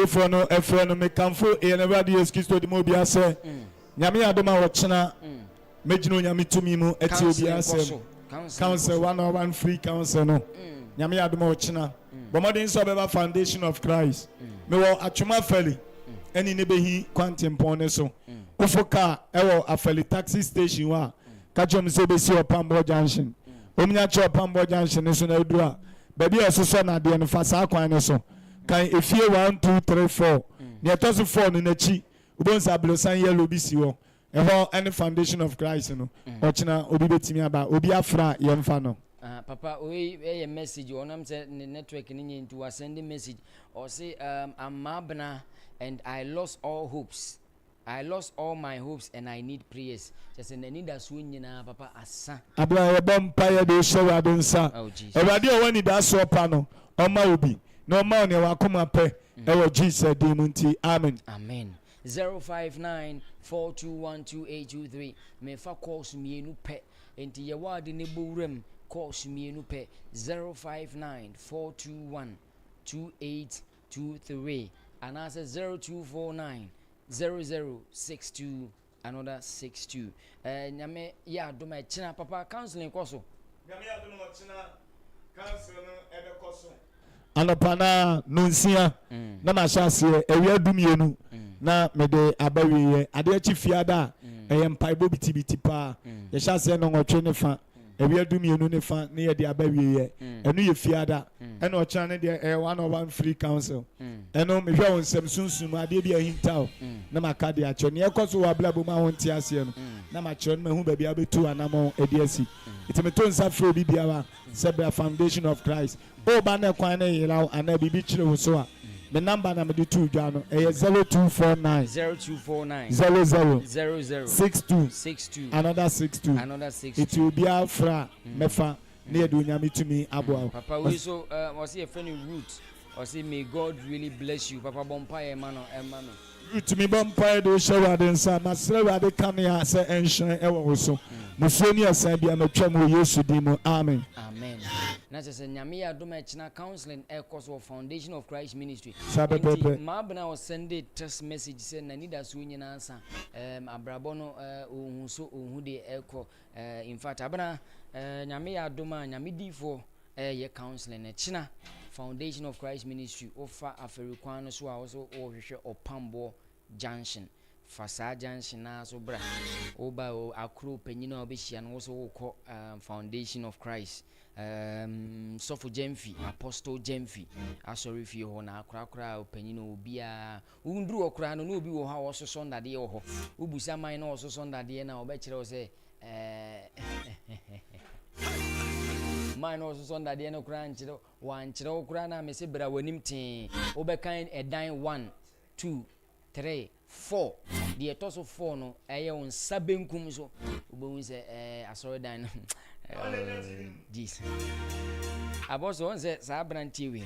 for no efro me kamfo e na radio excuse to the mobia say nyame adoma wo chena mejino nyame tumi mu eti obi asem council 101 free council no nyame adoma wo chena bomodin so beba foundation of Christ me wo atwuma fali eni ne behi kwantempon ne so ofoka e wo afali taxi station wa ka jom se be si opambo junction omnya cho opambo junction ne so na edura baby ososo na de no fa sa kwan ne so kan efie 1 2 3 4 ne toso 4 no na chi ubonsa blosan yellow bi si wo eho any foundation of Christ no ochina obi betimi aba obi afra yemfa no. Papa we a message on am say network ni to send a message or say I'm mabna and I lost all hopes. I lost all my hopes and I need prayers. Just in the need that swing na papa asa. Abra e bom paye de show adonsa. Ewade o wani da so pano. Oma obi. No ma ne wa koma pe. E wo Jesus de munti. Amen. Amen. 059 421 2823. Me fa calls mienu pe. Enti ye wa de ne bowrem calls mienu pe 059 421 2823 and answer 0249 0062 another 62. Nyame ya do my china papa counseling koso. Nyame ya do no china council no ebe koso. Anopana nunsia na mashase ewe adumienu na mede abawiye ade achi fiada eyempaibo bitibiti pa ye shase no nwotwe ne fa Ebi adu mienu ne fa ne ye de abawie ye. Enu ye fiada. Eno ocha ne de 101 free council. Eno me hwe won sem sunsun ade bi ahinta o. Na maka de acho ne ekoso wa blabo ma won ti ase no. Na ma chiro no hu ba bia betu anamo edi asi. Itimeto nsa fro bi biawa Sebra Foundation of Christ. O ba na kwan na yira ana bibi chire wo so a. The number na me de tu dwa no 0249 00 62 another 62 it will be afra mefa na edu nyame tumi abo. Papa we so was a friend root or say may God really bless you. Papa Bompire Emano. To me Bompire do show and sa masra de kania say enhyen e wo so. Musoni asan bia matwa mo Yesu di mo amen. Amen. Na say nyame ya do ma china counseling e course of Foundation of Christ Ministry. Ma bana was send a text message say na need as we nyina ansa abrabo no ohun so ohun de eko in fact abana nyame ya do ma nyame difo ye counseling e china Foundation of Christ Ministry offer aferikwan no so a also ohwehwe opambo junction Fasa junction na so bra oba akro panyina obehia no so wokọ Foundation of Christ Sofo Jemfi Apostle Jemfi asori fi ho na akra opanyina obia undru okra no obi wo ha wo so sondade wo ho ubusa man na wo so sondade na obekire wo se man no so sondade na okra nchire wan chire okra na me se bra wanim tin obekan edan 1 2 3 4 the toso 4 no eye on sabenkum so obo se asori dan Jesus aboso on se sa branti we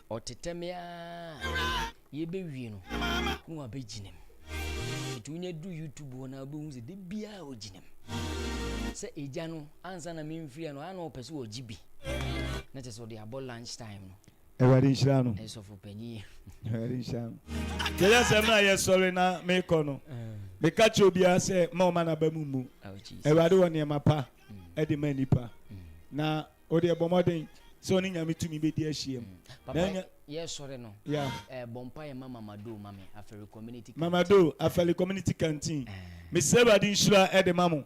otetemia ye be wi no hu abeginem etunye du YouTube wona abu se de bia oginem se eja no ansa na memfia no ana opese ogibi na te so de abo lunch time no Everybody shano. Eso for penny. Everybody shano. Yes, I'm not yet sorry na me kono. Me catch obia say ma ma na bamumu. Everybody won ye mapa. E de manipa. Na odi e bomoden so ni nyame tumi be di ahiem. Papa yes sorry no. Yeah. Bompa ye mama Mado mame aferi community. Mama do aferi community canteen. Me say everybody insure e de mamu.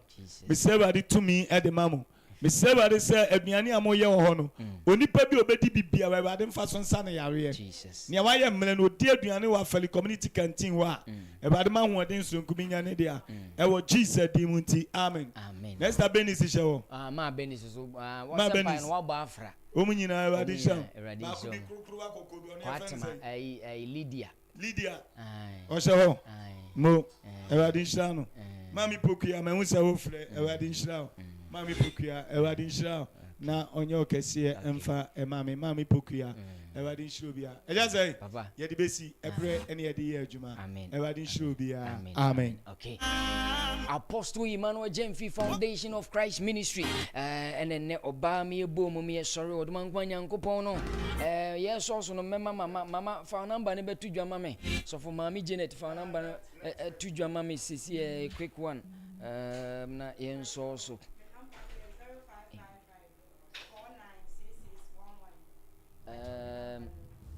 Me say everybody tumi e de mamu. Me say everybody say aduane amoye wo ho no. Onipa bi obedi bibia everybody mfa so nsa na yare. Jesus. Ne waye mle no di aduane wa aferi community canteen wa. Everybody ma ho den so nkumi nya ne dia. E wo Jesus di munti. Amen. Amen. Next Benis is show. Ma Benis so what's up and wa ba afra. Omunyina everybody sham. Ba ko bi krokro akokodo ne friend. Ai Lydia. O show. Mo everybody sham. Mami pokuya me hu se wo frɛ everybody sham. Mami pokuya everybody sham. Na onyo kese emfa mami pokuya everybody sham bia. Eja say ye de besi ebre ene ye de ye adwuma. Everybody sham bia. Amen. Okay. Apostle Emmanuel Jemfi Foundation of Christ Ministry and then Obama boom me sorry odman kwanyankopon no yes also no mama phone number ne betu dwama me so for mami Janet phone number tu dwama me sisi quick one na yen so so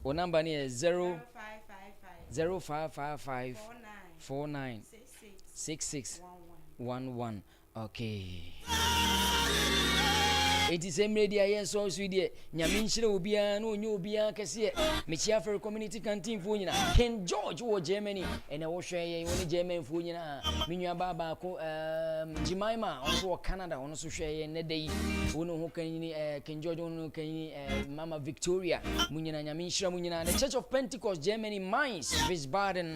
o number ni 0555 49 6611. Okay. It is a media yes so sweet dear. Nyaminshire obia no onye obia kese me chia for community canteen fo nyina. Ken George wo Germany and I wo hwe woni German fo nyina. Me nua baba ko Jimaima onso Canada onso hwe ne dai. Wono ho kan ni Ken George wono kan ni Mama Victoria. Munyina nyaminshire munyina the Church of Pentecost Germany Mainz Wiesbaden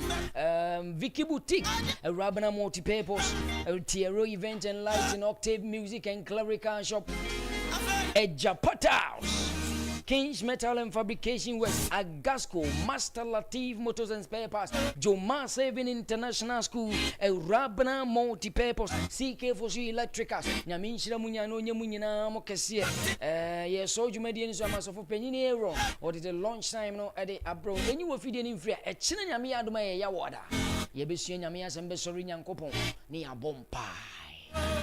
Vicky Boutique Rabana multi-purpose Tiero event and lights in Octave Music and Clerical Shop Ejapataus King's Metal and Fabrication West Agasco Master Latif Motors and Spare Parts Joma Saving International School Rabana multi-purpose CK4C Electricals Nyaminshira munyano nyamunyina mokese yes so jumedian so amasofo panyini ero or the lunch time no at the abro any wo fidie ni free e chine nyame adoma ya woda ye besua nyame asembe sori nyankopon ne abompa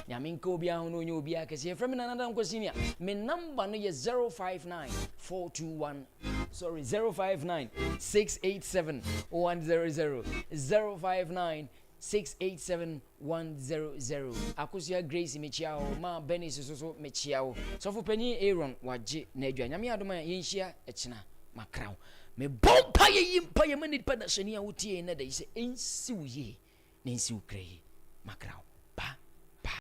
Nyaminko obia ho no obia kese from another nkwasinia me number no ye 059 687 100 059 687-100. Akosia Grace mechiao ma Benny so mechiao. So for penny Aaron waje na adwa. Nyame adoma yenhia echina makraw. Me bompa ye yimpa ye mani pada shani a wotie na da ise ensi uye na ensi ukre makraw.